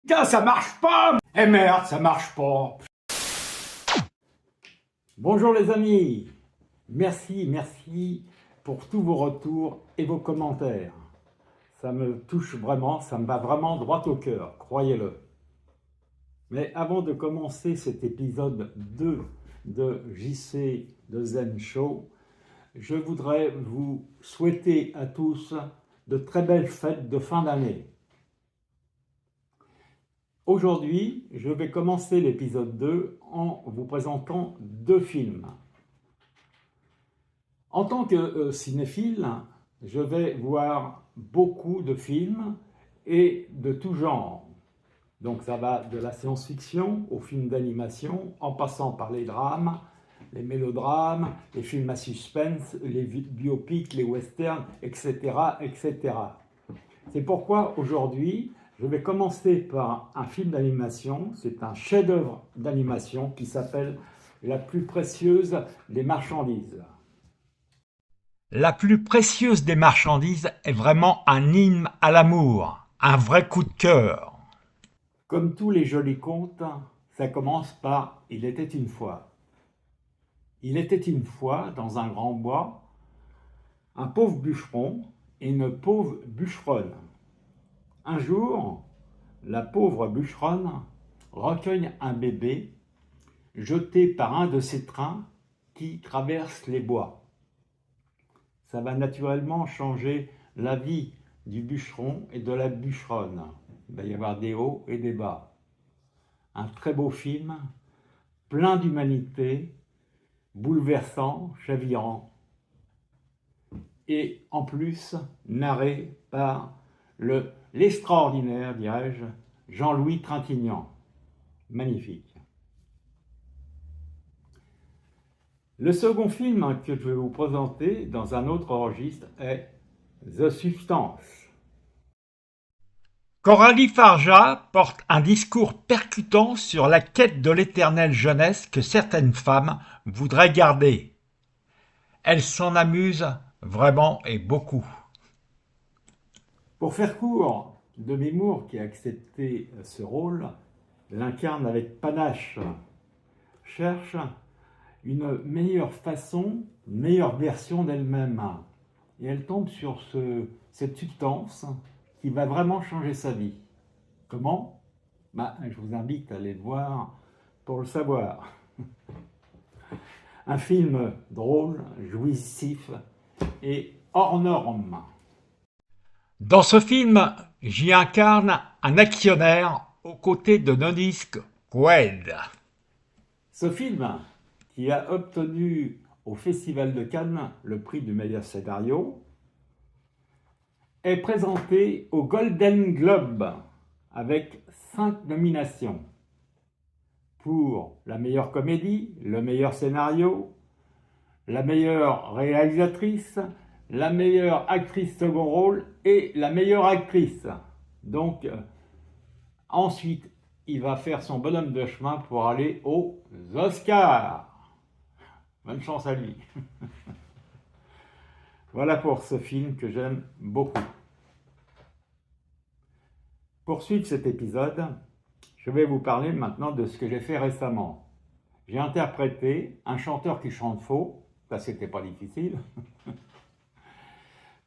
Putain, ça marche pas! Eh merde, ça marche pas! Bonjour les amis! Merci pour tous vos retours et vos commentaires. Ça me touche vraiment, ça me va vraiment droit au cœur, croyez-le. Mais avant de commencer cet épisode 2 de JC de Zen Show, je voudrais vous souhaiter à tous de très belles fêtes de fin d'année. Aujourd'hui, je vais commencer l'épisode 2 en vous présentant deux films. En tant que cinéphile, je vais voir beaucoup de films et de tout genre. Donc ça va de la science-fiction aux films d'animation, en passant par les drames, les mélodrames, les films à suspense, les biopics, les westerns, etc., etc. C'est pourquoi aujourd'hui, je vais commencer par un film d'animation. C'est un chef-d'œuvre d'animation qui s'appelle La plus précieuse des marchandises. La plus précieuse des marchandises est vraiment un hymne à l'amour, un vrai coup de cœur. Comme tous les jolis contes, ça commence par « Il était une fois ». Il était une fois, dans un grand bois, un pauvre bûcheron et une pauvre bûcheronne. Un jour, la pauvre bûcheronne recueille un bébé jeté par un de ces trains qui traversent les bois. Ça va naturellement changer la vie du bûcheron et de la bûcheronne. Il va y avoir des hauts et des bas. Un très beau film, plein d'humanité, bouleversant, chavirant, et en plus narré par l'extraordinaire, dirais-je, Jean-Louis Trintignant. Magnifique. Le second film que je vais vous présenter dans un autre registre est The Substance. Coralie Farja porte un discours percutant sur la quête de l'éternelle jeunesse que certaines femmes voudraient garder. Elle s'en amuse vraiment et beaucoup. Pour faire court, Demi Moore, qui a accepté ce rôle, l'incarne avec panache, cherche une meilleure façon, une meilleure version d'elle-même. Et elle tombe sur cette substance qui va vraiment changer sa vie. Comment ? Je vous invite à aller le voir pour le savoir. Un film drôle, jouissif et hors norme. Dans ce film, j'y incarne un actionnaire aux côtés de Nonisk Quaid. Ce film, qui a obtenu au Festival de Cannes le prix du meilleur scénario, est présenté au Golden Globe avec 5 nominations pour la meilleure comédie, le meilleur scénario, la meilleure réalisatrice, la meilleure actrice second rôle et la meilleure actrice. Donc, ensuite, il va faire son bonhomme de chemin pour aller aux Oscars. Bonne chance à lui. Voilà pour ce film que j'aime beaucoup. Pour suivre cet épisode, je vais vous parler maintenant de ce que j'ai fait récemment. J'ai interprété un chanteur qui chante faux, ça c'était pas difficile,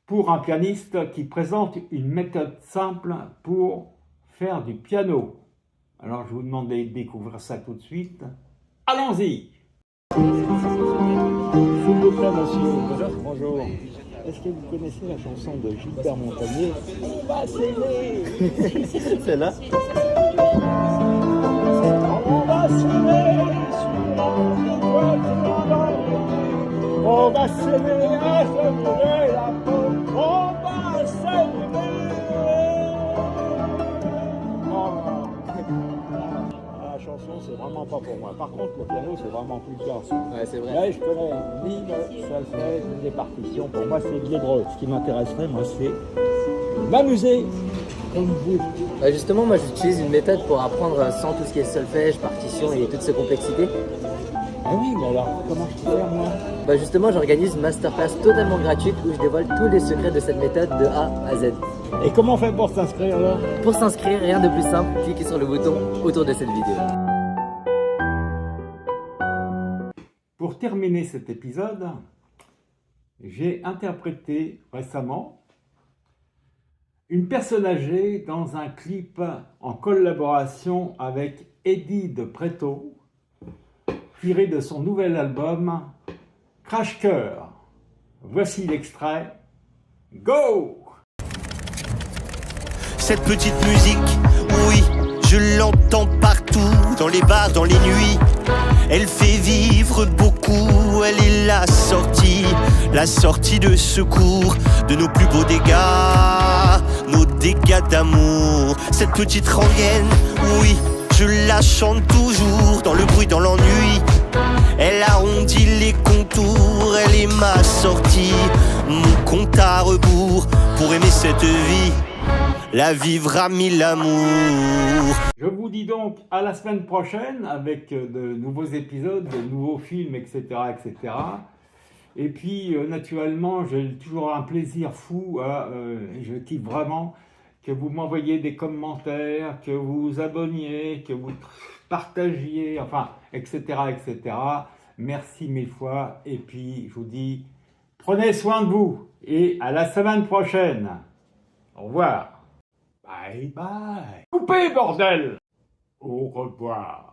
pour un pianiste qui présente une méthode simple pour faire du piano. Alors je vous demande de découvrir ça tout de suite. Allons-y! S'il vous plaît, monsieur. Bonjour. Est-ce que vous connaissez la chanson de Gilbert Montagnier ? On va s'aimer. Celle-là ? On va s'aimer on va s'aimer à se brûler la peau. On va s'aimer. La chanson, c'est vraiment pas pour moi. Par contre, le piano, c'est vraiment plus classe. Ouais, c'est vrai. Là, je connais ni le solfège, ni les partitions. Pour moi, c'est libre. Ce qui m'intéresserait, moi, c'est m'amuser comme vous. Bah justement, moi, j'utilise une méthode pour apprendre sans tout ce qui est solfège, partition et toute cette complexité. Ah oui, mais alors, comment je peux faire, moi? Bah justement, j'organise une masterclass totalement gratuite où je dévoile tous les secrets de cette méthode de A à Z. Et comment on fait pour s'inscrire, alors? Pour s'inscrire, rien de plus simple, cliquez sur le bouton autour de cette vidéo. Pour terminer cet épisode, j'ai interprété récemment une personne âgée dans un clip en collaboration avec Eddie de Preto, tiré de son nouvel album Crash Cœur. Voici l'extrait. Go! Cette petite musique, oui, je l'entends partout, dans les bars, dans les nuits. Elle fait vivre beaucoup, elle est la sortie de secours de nos plus beaux dégâts, nos dégâts d'amour. Cette petite rengaine, oui, je la chante toujours, dans le bruit, dans l'ennui. Elle arrondit les contours, elle est ma sortie, mon compte à rebours pour aimer cette vie. La vivre à mille amours. Je vous dis donc à la semaine prochaine avec de nouveaux épisodes, de nouveaux films, etc. etc. Et puis, naturellement, j'ai toujours un plaisir fou. Je kiffe vraiment que vous m'envoyiez des commentaires, que vous vous abonniez, que vous partagiez, enfin, etc. etc. Merci mille fois. Et puis, je vous dis, prenez soin de vous et à la semaine prochaine. Au revoir. Bye bye. Coupez, bordel! Au revoir.